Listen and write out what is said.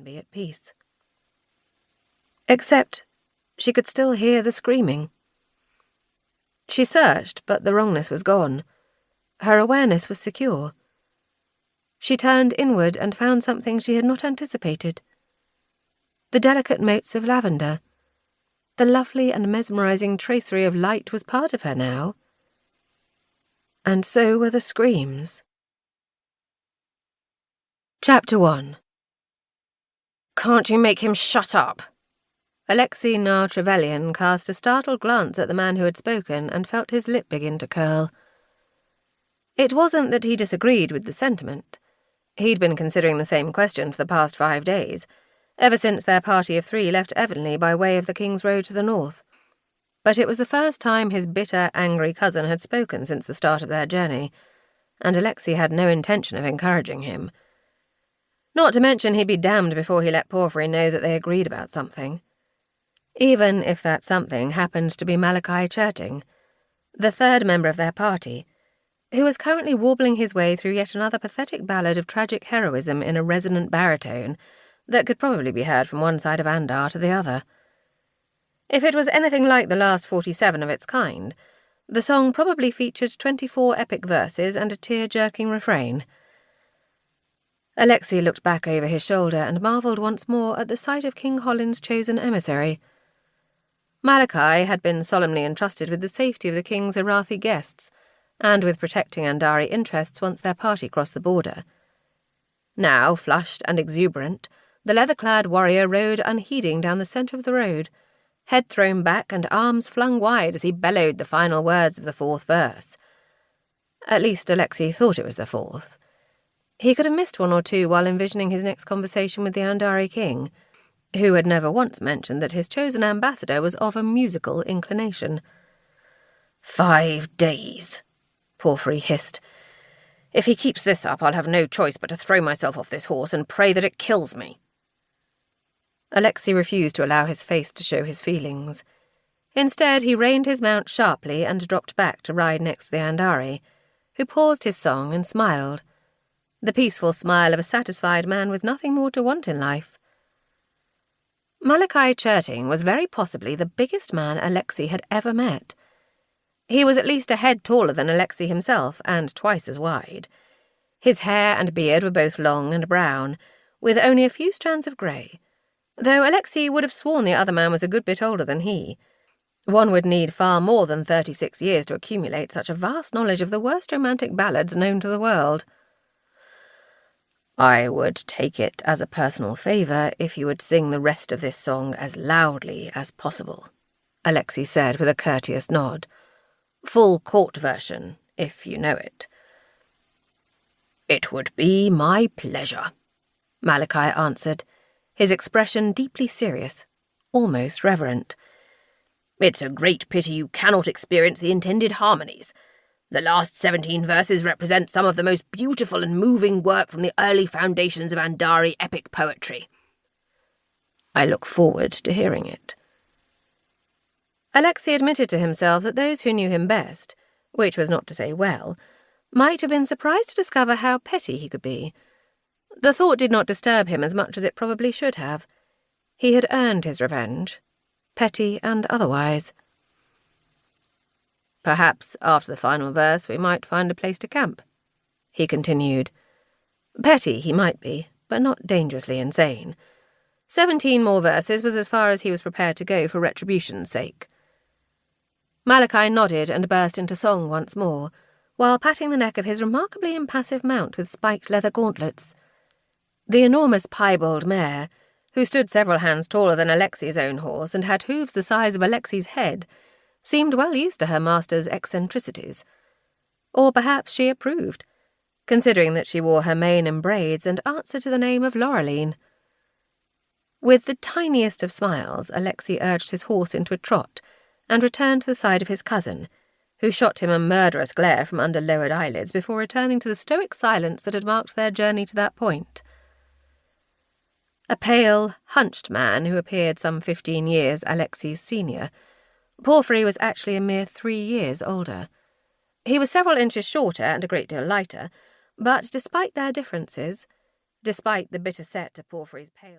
surprisingly at peace. Except she could still hear the screaming. She searched, but the wrongness was gone. Her awareness was secure. She turned inward and found something she had not anticipated. The delicate motes of lavender. The lovely and mesmerizing tracery of light was part of her now. And so were the screams. Chapter 1. "Can't you make him shut up?" Alexei Trevelyan cast a startled glance at the man who had spoken and felt his lip begin to curl. It wasn't that he disagreed with the sentiment. He'd been considering the same question for the past 5 days, ever since their party of 3 left Avonlea by way of the King's Road to the north. But it was the first time his bitter, angry cousin had spoken since the start of their journey, and Alexei had no intention of encouraging him. Not to mention he'd be damned before he let Porphyry know that they agreed about something. Even if that something happened to be Malachi Cherting, the third member of their party, who was currently warbling his way through yet another pathetic ballad of tragic heroism in a resonant baritone that could probably be heard from one side of Andar to the other. If it was anything like the last 47 of its kind, the song probably featured 24 epic verses and a tear-jerking refrain. Alexei looked back over his shoulder and marvelled once more at the sight of King Holland's chosen emissary. Malachi had been solemnly entrusted with the safety of the king's Arathi guests, and with protecting Andari interests once their party crossed the border. Now, flushed and exuberant, the leather-clad warrior rode unheeding down the centre of the road, head thrown back and arms flung wide as he bellowed the final words of the 4th verse. At least Alexei thought it was the 4th. He could have missed 1 or 2 while envisioning his next conversation with the Andari king, who had never once mentioned that his chosen ambassador was of a musical inclination. 5 days, Porphyry hissed. "If he keeps this up, I'll have no choice but to throw myself off this horse and pray that it kills me." Alexei refused to allow his face to show his feelings. Instead, he reined his mount sharply and dropped back to ride next to the Andari, who paused his song and smiled. The peaceful smile of a satisfied man with nothing more to want in life. Malachi Cherting was very possibly the biggest man Alexei had ever met. He was at least a head taller than Alexei himself, and twice as wide. His hair and beard were both long and brown, with only a few strands of grey, though Alexei would have sworn the other man was a good bit older than he. One would need far more than 36 years to accumulate such a vast knowledge of the worst romantic ballads known to the world. "I would take it as a personal favour if you would sing the rest of this song as loudly as possible," Alexei said with a courteous nod. "Full court version, if you know it." "It would be my pleasure," Malachi answered, his expression deeply serious, almost reverent. "It's a great pity you cannot experience the intended harmonies. The last 17 verses represent some of the most beautiful and moving work from the early foundations of Andari epic poetry." "I look forward to hearing it." Alexei admitted to himself that those who knew him best, which was not to say well, might have been surprised to discover how petty he could be. The thought did not disturb him as much as it probably should have. He had earned his revenge, petty and otherwise. "Perhaps after the final verse we might find a place to camp," he continued. Petty he might be, but not dangerously insane. 17 more verses was as far as he was prepared to go for retribution's sake. Malachi nodded and burst into song once more, while patting the neck of his remarkably impassive mount with spiked leather gauntlets. The enormous piebald mare, who stood several hands taller than Alexei's own horse and had hooves the size of Alexei's head, seemed well used to her master's eccentricities. Or perhaps she approved, considering that she wore her mane in braids and answered to the name of Laureline. With the tiniest of smiles, Alexei urged his horse into a trot and returned to the side of his cousin, who shot him a murderous glare from under lowered eyelids before returning to the stoic silence that had marked their journey to that point. A pale, hunched man who appeared some 15 years Alexei's senior, Porphyry was actually a mere 3 years older. He was several inches shorter and a great deal lighter, but despite their differences, despite the bitter set to Porphyry's pale...